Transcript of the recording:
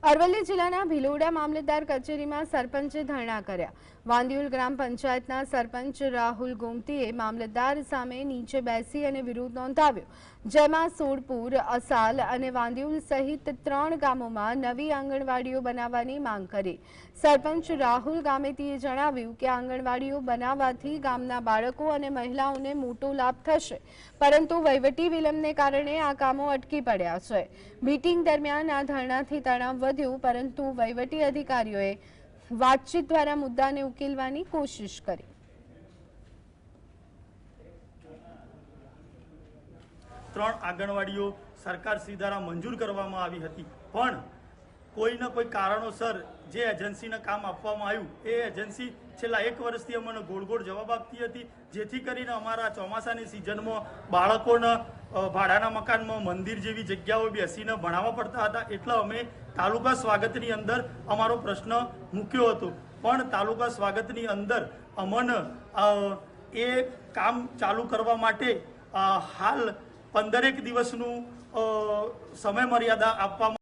અરવલ્લી જિલ્લાના ભિલોડા મામલતદાર કચેરીમાં સરપંચે ધરણા કર્યા। વાંદિયોલ ગ્રામ પંચાયતના સરપંચ રાહુલ ગોમતીએ મામલતદાર સામે નીચે બેસી અને વિરોધ નોંધાવ્યો, જેમાં સોડપુર, અસાલ અને વાંદિયોલ સહિત 3 ગામોમાં નવી આંગણવાડીઓ બનાવવાની માંગ કરી। સરપંચ રાહુલ ગામેતીએ જણાવ્યું કે આંગણવાડીઓ બનાવવાથી ગામના બાળકો અને મહિલાઓને મોટો લાભ થશે, પરંતુ વહીવટી વિલંબને કારણે આ કામો અટકી પડ્યા છે। મીટિંગ દરમિયાન આ ધરણાથી તણાવ વધ્યું, પરંતુ વહીવટી અધિકારીઓએ વાતચીત દ્વારા મુદ્દાને ઉકેલવાની કોશિશ કરી। 3 આંગણવાડીઓ સરકારશ્રી દ્વારા મંજૂર કરવામાં આવી હતી, પણ કોઈના કોઈ કારણોસર જે એજન્સીને કામ આપવામાં આવ્યું એ એજન્સી છેલ્લા 1 વર્ષથી અમને ગોળ જવાબ આપતી હતી, જેથી કરીને અમારા ચોમાસાની સિઝનમાં બાળકોને ભાડાના મકાનમાં મંદિર જેવી જગ્યાઓ બેસીને ભણાવવા પડતા હતા। એટલે અમે તાલુકા સ્વાગતની અંદર અમારો પ્રશ્ન મૂક્યો હતો, પણ તાલુકા સ્વાગતની અંદર અમને એ કામ ચાલુ કરવા માટે હાલ 15 દિવસનું સમય મર્યાદા આપવામાં